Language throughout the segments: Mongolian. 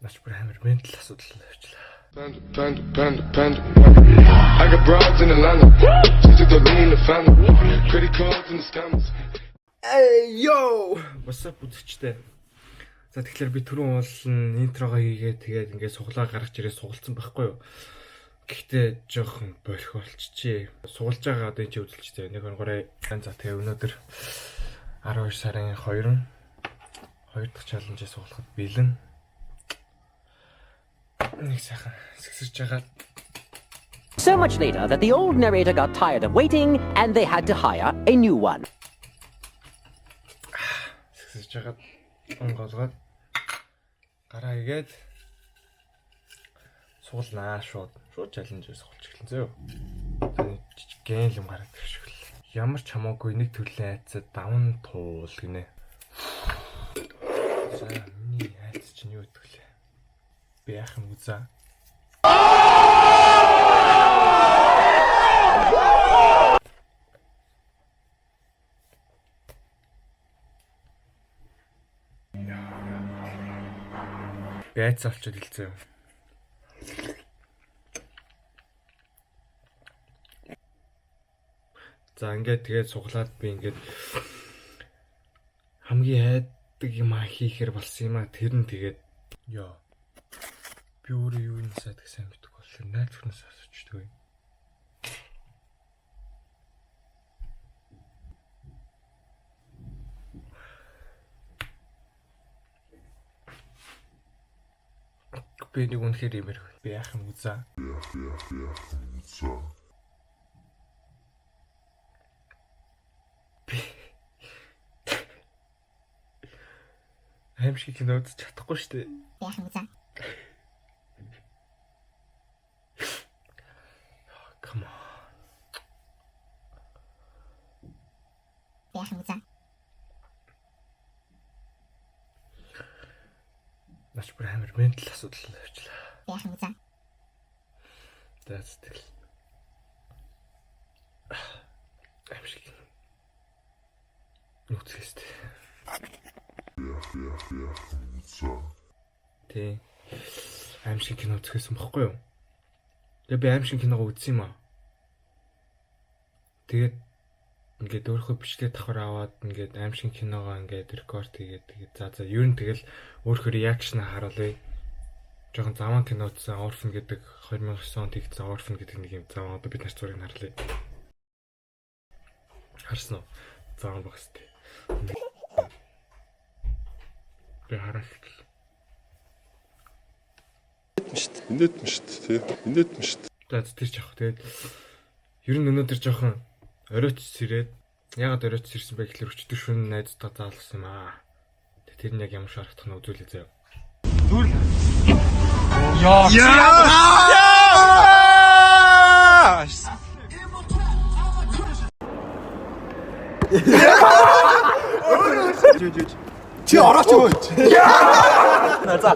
Нач бүр амар ментал асуудал явчлаа. I got broads in Atlanta. She took the lean, the family. Credit cards and the scammers. Эй йоо! What's up үзэгчтэй. За тэгэхээр би түрүүн уулын интрого хийгээд тэгээд ингээд суглаа гаргаж ирээ сугалцсан байхгүй юу. Гэхдээ жоохон болох болчихжээ. Сугалж байгаа одоо энэ ч үзэлчтэй. 1-3 за тэгээ өнөөдөр 12 сарын 2 дахь чаленжээ сугалахад бэлэн. Нэг сайхан сэгсэж байгаа. So much later that the old narrator got tired of waiting and they had to hire a new one. Сэгсэж байгаа онголгоод гараа игээд суулнаа шууд чаленжээ сугалж эхэлнэ зөө. Жижиг гэн юм гараад ирэх шиг л. Ямар ч хамаагүй нэг төрлийн айцад давн туул гинэ. За миний айц чинь юу гэдэг лээ? Би яах юм үзаа. Байц авчид хэлцээ. За ингээд тэгээд суглаад би ингээд хамгийн хайдаг юм хийхээр болсон юм а тэр нь тэгээд ёо би өөрөө юу нисаад гэсэн мэдгүй боллоо. Найз хүнээс асуучдаг юм. Би нэг үнэхээр имэр би яах юм үзаа. Аимшиг кино үзэж чадахгүй шүү дээ. Яах юм үзаа. Come on. Яах юм үзаа. Нач бүр амар ментал асуудал явчлаа. Яах юм үзаа. That's still. Аимшиг. Нүцгэст. Тэ. Аимшиг кино үзсэн бохгүй юу? Тэгээ би аимшиг киног үзсэн юм аа. Тэгээд ингээд өөрөө бичлэг давхар аваад ингээд аимшиг киногоо ингээд рекорд хийгээд за ер нь тэгэл өөрөө реакшн харуулъя. Жохон заван кино үзсэн Orphan гэдэг 2009 онд хийгдсэн Orphan гэдэг нэг юм заван одоо бид нар зургийг харлаа. Харсан уу? Заван багстай. Би хараад Инээдмэн шүү дээ. Инээдмэн шүү дээ. За тэр ч яах. Тэгээд ер нь өнөөдөр жоохон оройч сэрээд ягаад оройч сэрсэн бэ гэхэлэр өчтөр шөнө найзтайгаа заалгасан юм аа. Тэр нь яг ямар шаардах нь үзүүлээ заяа. Түр. Чи орооч юу? За.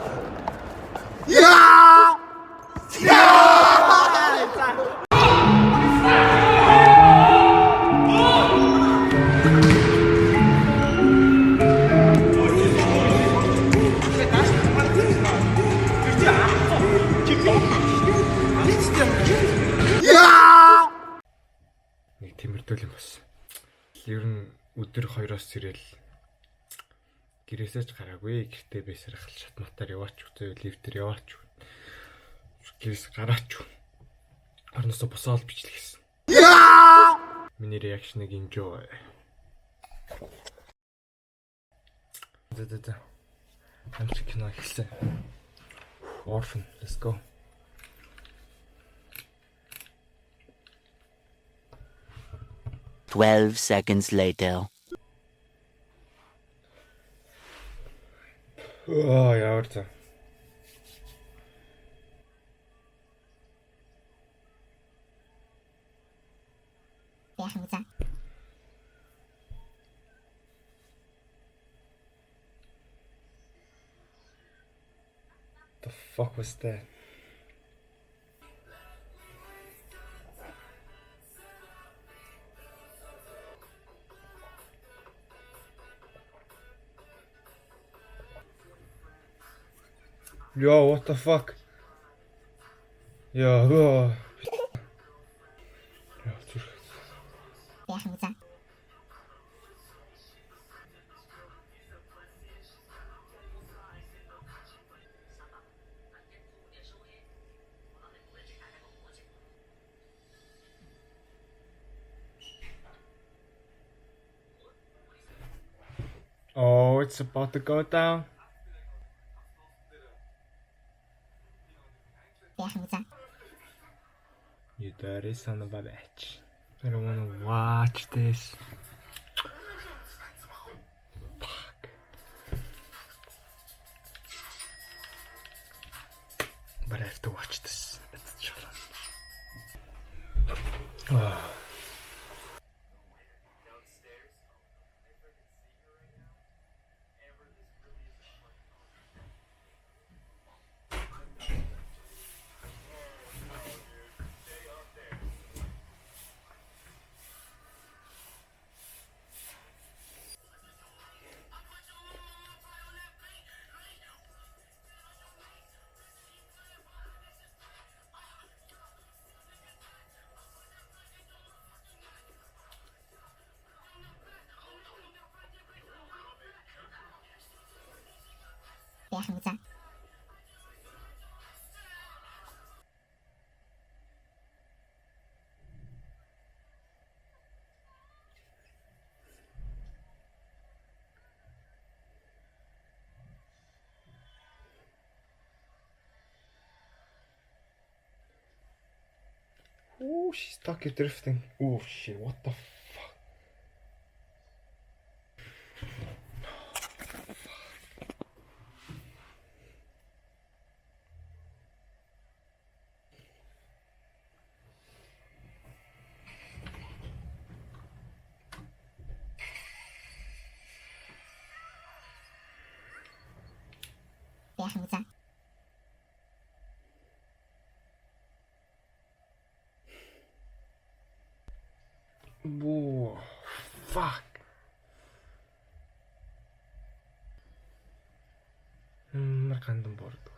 Нэг тэмэрдүүл юм бас. Ер нь өдөр 2-оос сэрэл гэрээсээ ч гараагүй. Гэртээ байсаар хал шатматаар яваач үзээ, лифтээр яваач. Гэрээс гараач. Орносоо босоод бичлэгсэн. Миний реакшныг enjoy. За. Аимшиг кино ихсэн. Orphan, let's go. "12 seconds later." Ямар за. Яах юм үзаа. The fuck was that? Yo, what the fuck? Yo. Яах юм за. Oh, it's about to go down. Яах юм за. You dirty son of a bitch. I don't wanna watch this. Fuck. But I have to watch this. It's a challenge. Oh. Яах юм за. Oh, she's stuck at drifting. Oh shit, what the fuck? Яах юм за. Whoa, fuck. Рандом бордог.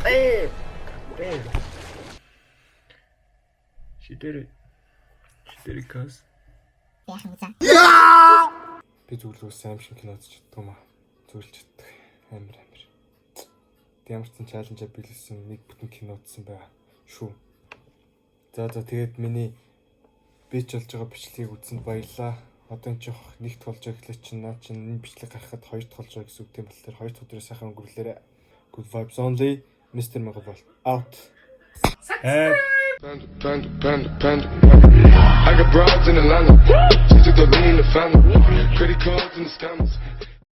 Hey! She did it. She did it, cuz. Яах юм за. Би зүгээр л сайн шиг кино үзэж чаддаг юм аа. Зүгээр л чаддаг. Амар. Ямар ч чаленжаа биелсэн нэг бүтэн кино үзсэн байгаа шүү. За тэгээд миний бич болж байгаа бичлэгийг үзсэнд баярлаа. Одоо энэ чих нэгт болж байгаа гэхлээр чинь наа чинь энэ бичлэг гарахад хоёрт болж байгаа гэсэн үг тийм болохоор хоёр дахь өдрөө сайхан өнгөрүүлээрэ. Good vibes only. Mr. Megaball out. Panda. I got broads in Atlanta. She took the lean, the family. Credit cards and the scammers.